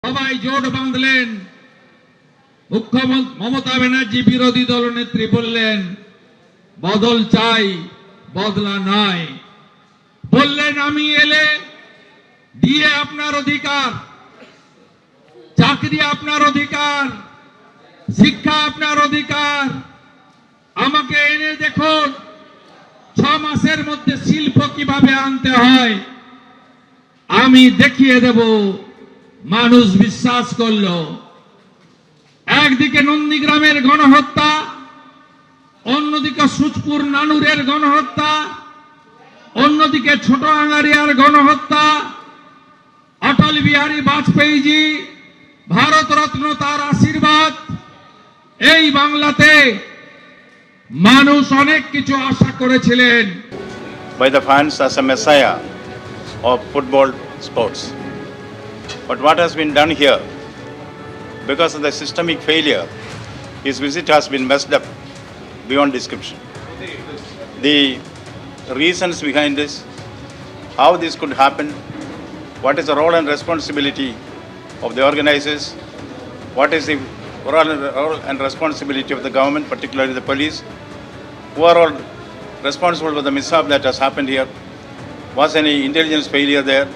সবাই জোট বাঁধলেন। মুখ্যমন্ত্রী মমতা ব্যানার্জি বিরোধী দলনেত্রী বললেন বদল চাই, বদলা নয়। বললেন আমি এলে দিয়ে আপনার অধিকার, চাকরি আপনার অধিকার, শিক্ষা আপনার অধিকার। আমাকে এনে দেখুন 6 মাসের মধ্যে শিল্প কিভাবে আনতে হয় আমি দেখিয়ে দেব। মানুষ বিশ্বাস করলো। একদিকে নন্দীগ্রামের গণহত্যা, অন্যদিকে সুচপুর নানুরের গণহত্যা, অন্যদিকে ছোট আঙ্গারিয়ার গণহত্যা। অটল বিহারী বাজপেয়ীজি ভারত রত্ন তার আশীর্বাদ। এই বাংলাতে মানুষ অনেক কিছু আশা করেছিলেন। By the fans as a messiah of football sports. But what has been done here, because of the systemic failure, his visit has been messed up beyond description. The reasons behind this, how this could happen, what is the role and responsibility of the organizers, what is the role and responsibility of the government, particularly the police, who are all responsible for the mishap that has happened here. Was any intelligence failure there?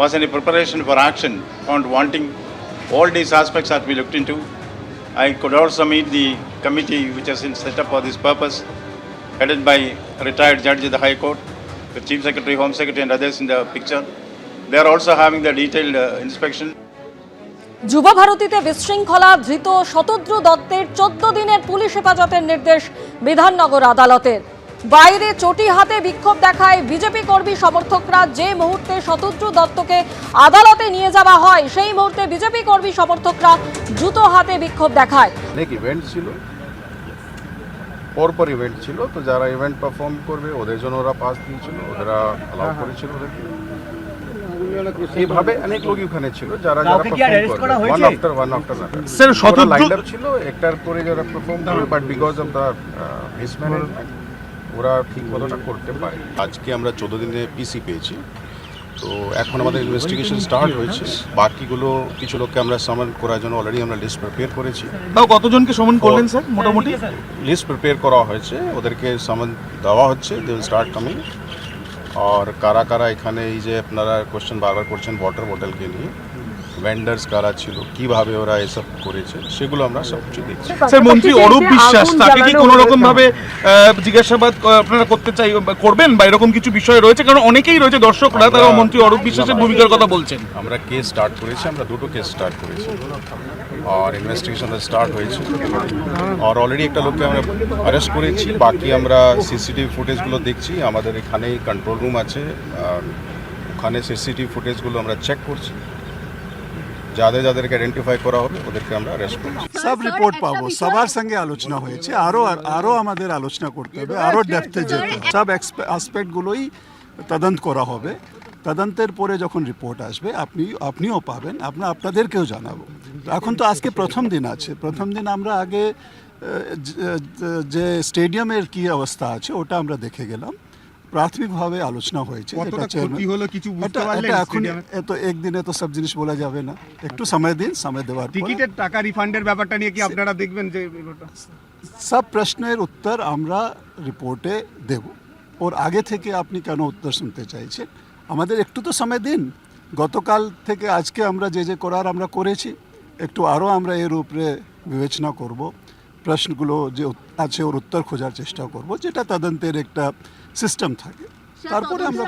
Was any preparation for action on wanting? All these aspects have to be looked into. I could also meet the committee which has been set up for this purpose, headed by a retired judge of the High Court, the Chief Secretary, Home Secretary and others in the picture. They are also having the detailed inspection. যুব ভারতীতে বিশৃঙ্খলা ধৃত শতদ্রু দত্তের 14 দিনের police হেফাজতের নির্দেশ বিধাননগর আদালতের। বাইরে চটি হাতে বিক্ষোভ দেখায় বিজেপি কর্মী সমর্থকরা। যে মুহূর্তে শতদ্রু দত্তকে আদালতে নিয়ে যাওয়া হয় সেই মুহূর্তে বিজেপি কর্মী সমর্থকরা জুতো হাতে বিক্ষোভ দেখায়। অনেক ইভেন্ট ছিল, পরপর ইভেন্ট ছিল, তো যারা ইভেন্ট পারফর্ম করবে ওদের জন্য ওরা পাস দিয়েছিল, ওরা অ্যালাউ করেছিল ওদেরকে। এইভাবে অনেক লোক ওখানে ছিল যারা one after sir Shatadru line up ছিল একটার পরে যারা পারফর্ম করবে, but because of the mismanagement ওরা ঠিক মতোটা করতে পারে। আজকে আমরা 14 দিনে পিসি পেয়েছি, তো এখন আমাদের ইনভেস্টিগেশন স্টার্ট হয়েছে। বাকিগুলো কিছু লোককে আমরা সামন করার জন্য অলরেডি আমরা লিস্ট প্রিপেয়ার করেছি। তাও কতজনকে সামন করলেন স্যার? মোটামুটি লিস্ট প্রিপেয়ার করা হয়েছে, ওদেরকে সামন দেওয়া হচ্ছে, দে উইল স্টার্ট কামিং। আর কারা কারা এখানে এই যে আপনারা কোশ্চেন বারবার করছেন ওয়াটার বোতলকে নিয়ে, ভেন্ডার্স কারা ছিল, কিভাবে ওরা এসব করেছে, সেগুলো আমরা সব কিছু দেখছি। স্যার মন্ত্রী অরূপ বিশ্বাস, তাকে কি কোনো রকম ভাবে জিজ্ঞাসাবাদ আপনারা করবেন বা এরকম কিছু বিষয় রয়েছে? কারণ অনেকেই রয়েছে দর্শকরা, তারা মন্ত্রী অরূপ বিশ্বাসের ভূমিকার কথা বলছেন। আমরা কেস স্টার্ট করেছি, আমরা দুটো কেস স্টার্ট করেছি আর ইনভেস্টিগেশন স্টার্ট হয়েছে। আর অলরেডি একটা লোককে আমরা অ্যারেস্ট করেছি। বাকি আমরা সিসিটিভি ফুটেজগুলো দেখছি, আমাদের এখানেই কন্ট্রোল রুম আছে, ওখানে সিসিটিভি ফুটেজগুলো আমরা চেক করছি। যাদের যাদেরকে আইডেন্টিফাই করা হবে ওদেরকে আমরা অ্যারেস্ট করছি। সব রিপোর্ট পাবো, সবার সঙ্গে আলোচনা হয়েছে, আরো আমাদের আলোচনা করতে হবে, আরো ডেপথে যেতে হবে। সব অ্যাসপেক্টগুলোই তদন্ত করা হবে। তদন্তের পরে যখন রিপোর্ট আসবে আপনিও পাবেন, আপনাদেরকেও জানাবো। এখন তো আজকে প্রথম দিন আছে, প্রথম দিন আমরা আগে যে স্টেডিয়ামের কি অবস্থা আছে ওটা আমরা দেখে গেলাম। প্রাথমিকভাবে আলোচনা হয়েছে। এখন এত একদিনে তো সব জিনিস বলা যাবে না, একটু সময় দিন, সময় দেওয়ার পর। টিকিটের টাকা রিফান্ডের ব্যাপারটা নিয়ে কি আপনারা দেখবেন? যে সব প্রশ্নের উত্তর আমরা রিপোর্টে দেব। ওর আগে থেকে আপনি কেন উত্তর শুনতে চাইছেন? আমাদের একটু তো সময় দিন। গতকাল থেকে আজকে আমরা যে করার আমরা করেছি, একটু আরও আমরা এর উপরে বিবেচনা করব, প্রশ্নগুলো যে আছে ওর উত্তর খোঁজার চেষ্টা করব, যেটা তদন্তের একটা সিস্টেম থাকে। তারপরে আমরা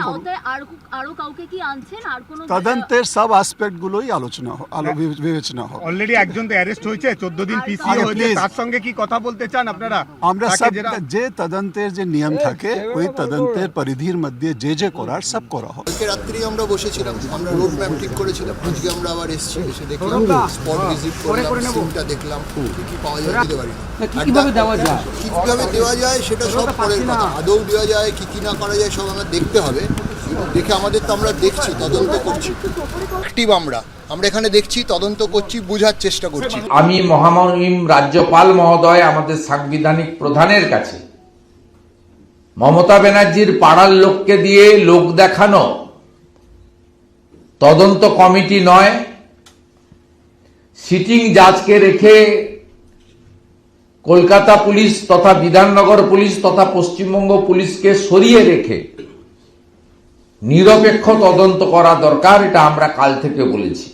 তদন্তের সব অ্যাসপেক্টগুলোই বিবেচনা হবে। অলরেডি একজন তো অ্যারেস্ট হয়েছে, 14 দিন পিসি হয়েছে, তার সঙ্গে কি কথা বলতে চান আপনারা? আমরা সব যে তদন্তের যে নিয়ম থাকে ওই তদন্তের পরিধির মধ্যে যে করার সব করা হবে। কালকে রাত্রি আমরা বসেছিলাম, আমরা রোড ম্যাপ ঠিক করেছিলাম। আজকে আমরা আবার এসে দেখলাম, স্পট ভিজিট করলাম, সিনটা দেখলাম, কি পাওয়া যায় দিতে পারি না। কিভাবে দেওয়া যায় সেটা সব পরের কথা। আদৌ দেওয়া যায় কি না করা যায় সব আমরা দেখতে হবে। দেখে আমাদের তো আমরা দেখছি, তদন্ত করছি, অ্যাক্টিভ আমরা এখানে দেখছি, তদন্ত করছি, বোঝার চেষ্টা করছি। আমি মহামহিম রাজ্যপাল মহোদয় আমাদের সাংবিধানিক প্রধানের কাছে মমতা ব্যানার্জির পাড়ার লোককে দিয়ে লোক দেখানো তদন্ত কমিটি নয়, সিটিং জাজকে রেখে কলকাতা পুলিশ তথা বিধাননগর পুলিশ তথা পশ্চিমবঙ্গ পুলিশকে সরিয়ে রেখে নিরপেক্ষ তদন্ত করা দরকার, এটা আমরা কাল থেকে বলেছি।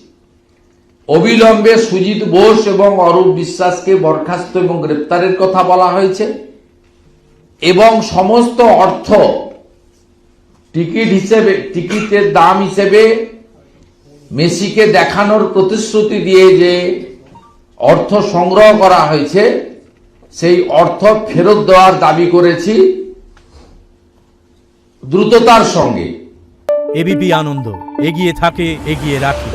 অবিলম্বে সুজিত বোস এবং অরূপ বিশ্বাসকে বরখাস্ত এবং গ্রেপ্তারের কথা বলা হয়েছে এবং সমস্ত অর্থ টিকিটের দাম হিসেবে মেসিকে দেখানোর প্রতিশ্রুতি দিয়ে যে অর্থ সংগ্রহ করা হয়েছে সেই অর্থ ফেরত দেওয়ার দাবি করেছি দ্রুততার সঙ্গে। এবিপি আনন্দ, এগিয়ে থাকে, এগিয়ে রাখে।